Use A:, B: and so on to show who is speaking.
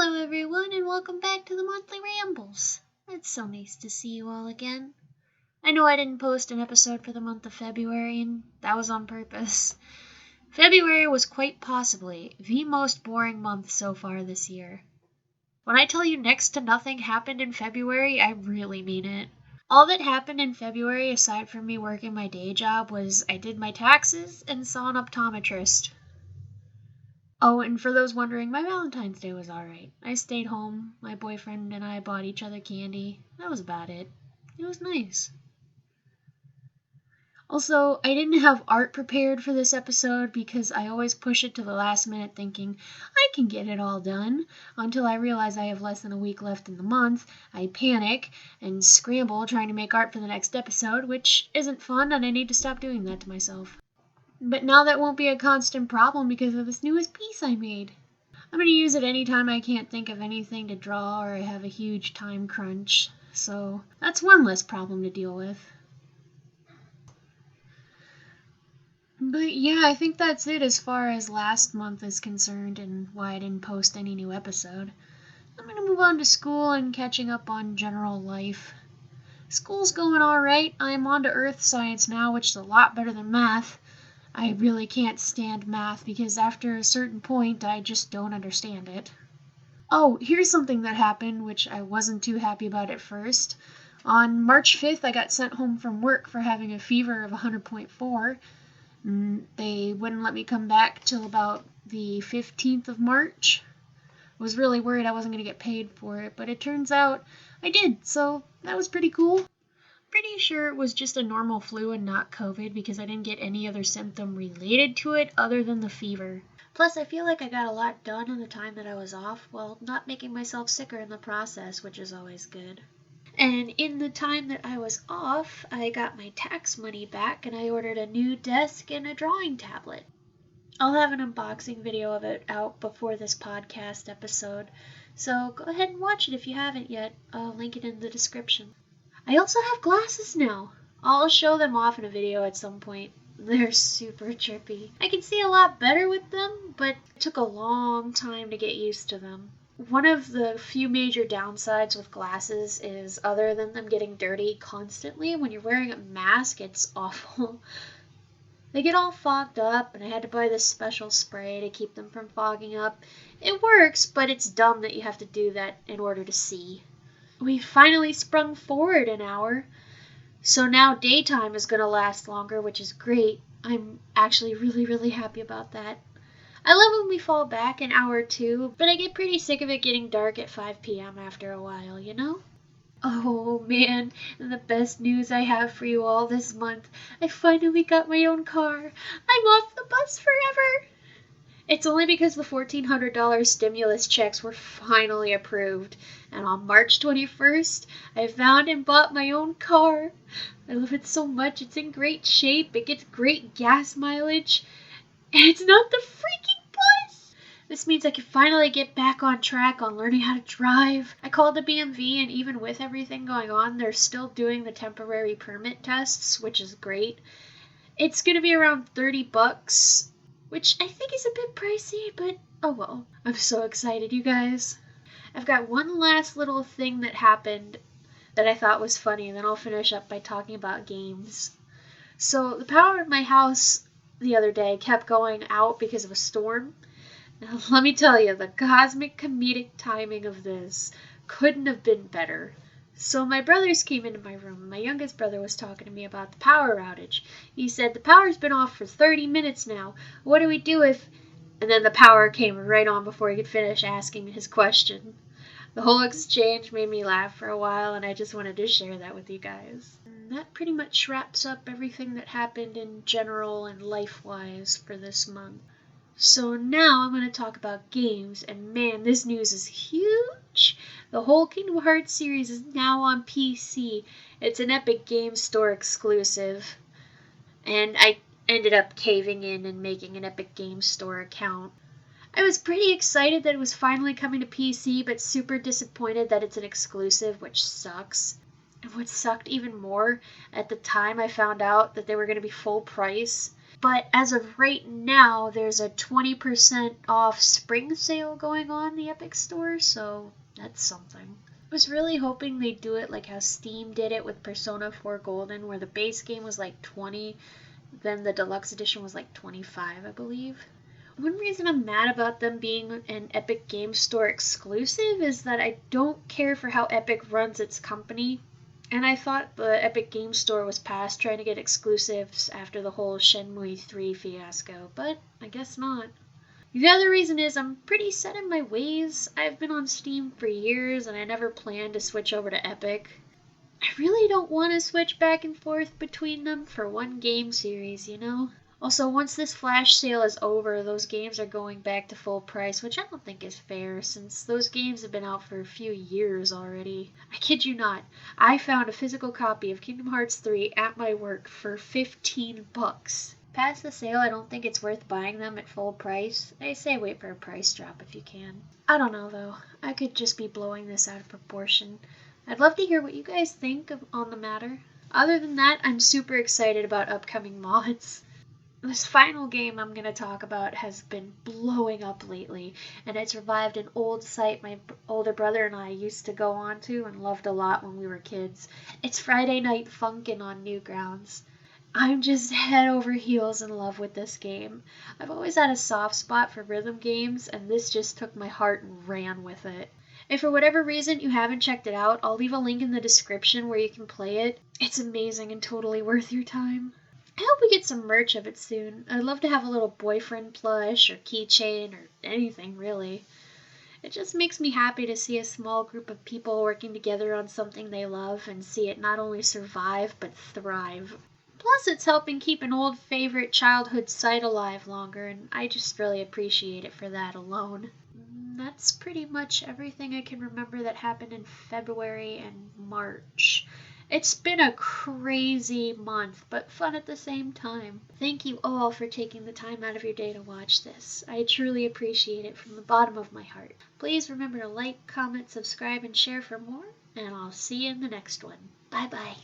A: Hello everyone and welcome back to the monthly rambles. It's so nice to see you all again. I know I didn't post an episode for the month of February and that was on purpose. February was quite possibly the most boring month so far this year. When I tell you next to nothing happened in February, I really mean it. All that happened in February aside from me working my day job was I did my taxes and saw an optometrist. Oh, and for those wondering, my Valentine's Day was alright. I stayed home, my boyfriend and I bought each other candy. That was about it. It was nice. Also, I didn't have art prepared for this episode because I always push it to the last minute thinking, I can get it all done. Until I realize I have less than a week left in the month, I panic and scramble trying to make art for the next episode, which isn't fun and I need to stop doing that to myself. But now that won't be a constant problem because of this newest piece I made. I'm going to use it anytime I can't think of anything to draw or I have a huge time crunch. So that's one less problem to deal with. But yeah, I think that's it as far as last month is concerned and why I didn't post any new episode. I'm going to move on to school and catching up on general life. School's going alright. I'm on to earth science now, which is a lot better than math. I really can't stand math because after a certain point I just don't understand it. Oh, here's something that happened which I wasn't too happy about at first. On March 5th I got sent home from work for having a fever of 100.4. They wouldn't let me come back till about the 15th of March. I was really worried I wasn't going to get paid for it, but it turns out I did, so that was pretty cool. Pretty sure it was just a normal flu and not COVID because I didn't get any other symptom related to it other than the fever. Plus, I feel like I got a lot done in the time that I was off while not making myself sicker in the process, which is always good. And in the time that I was off, I got my tax money back and I ordered a new desk and a drawing tablet. I'll have an unboxing video of it out before this podcast episode, so go ahead and watch it if you haven't yet. I'll link it in the description. I also have glasses now. I'll show them off in a video at some point. They're super trippy. I can see a lot better with them, but it took a long time to get used to them. One of the few major downsides with glasses is, other than them getting dirty constantly, when you're wearing a mask, it's awful. They get all fogged up, and I had to buy this special spray to keep them from fogging up. It works, but it's dumb that you have to do that in order to see. We finally sprung forward an hour, so now daytime is going to last longer, which is great. I'm actually really happy about that. I love when we fall back an hour or two, but I get pretty sick of it getting dark at 5 p.m. after a while, you know? Oh man, and the best news I have for you all this month, I finally got my own car. I'm off the bus forever. It's only because the $1,400 stimulus checks were finally approved, and on March 21st, I found and bought my own car. I love it so much. It's in great shape, it gets great gas mileage, and it's not the freaking bus! This means I can finally get back on track on learning how to drive. I called the BMV, and even with everything going on, they're still doing the temporary permit tests, which is great. It's going to be around $30, which I think is a bit pricey, but oh well. I'm so excited, you guys. I've got one last little thing that happened that I thought was funny, and then I'll finish up by talking about games. So the power in my house the other day kept going out because of a storm. Now let me tell you, the cosmic comedic timing of this couldn't have been better. So my brothers came into my room. My youngest brother was talking to me about the power outage. He said, the power's been off for 30 minutes now. What do we do if... And then the power came right on before he could finish asking his question. The whole exchange made me laugh for a while, and I just wanted to share that with you guys. And that pretty much wraps up everything that happened in general and life-wise for this month. So now I'm going to talk about games, and man, this news is huge! The whole Kingdom Hearts series is now on PC. It's an Epic Games Store exclusive, and I ended up caving in and making an Epic Games Store account. I was pretty excited that it was finally coming to PC, but super disappointed that it's an exclusive, which sucks. And what sucked even more, at the time I found out that they were going to be full price. But as of right now, there's a 20% off spring sale going on in the Epic Store, so that's something. I was really hoping they'd do it like how Steam did it with Persona 4 Golden, where the base game was like 20, then the deluxe edition was like 25, I believe. One reason I'm mad about them being an Epic Game Store exclusive is that I don't care for how Epic runs its company. And I thought the Epic Game Store was past trying to get exclusives after the whole Shenmue 3 fiasco, but I guess not. The other reason is I'm pretty set in my ways. I've been on Steam for years and I never planned to switch over to Epic. I really don't want to switch back and forth between them for one game series, you know? Also, once this flash sale is over, those games are going back to full price, which I don't think is fair, since those games have been out for a few years already. I kid you not, I found a physical copy of Kingdom Hearts 3 at my work for $15. Past the sale, I don't think it's worth buying them at full price. I say wait for a price drop if you can. I don't know though, I could just be blowing this out of proportion. I'd love to hear what you guys think on the matter. Other than that, I'm super excited about upcoming mods. This final game I'm going to talk about has been blowing up lately, and it's revived an old site my older brother and I used to go on to and loved a lot when we were kids. It's Friday Night Funkin' on Newgrounds. I'm just head over heels in love with this game. I've always had a soft spot for rhythm games, and this just took my heart and ran with it. If for whatever reason you haven't checked it out, I'll leave a link in the description where you can play it. It's amazing and totally worth your time. I hope we get some merch of it soon. I'd love to have a little boyfriend plush or keychain or anything really. It just makes me happy to see a small group of people working together on something they love and see it not only survive but thrive. Plus it's helping keep an old favorite childhood site alive longer, and I just really appreciate it for that alone. That's pretty much everything I can remember that happened in February and March. It's been a crazy month, but fun at the same time. Thank you all for taking the time out of your day to watch this. I truly appreciate it from the bottom of my heart. Please remember to like, comment, subscribe, and share for more, and I'll see you in the next one. Bye bye.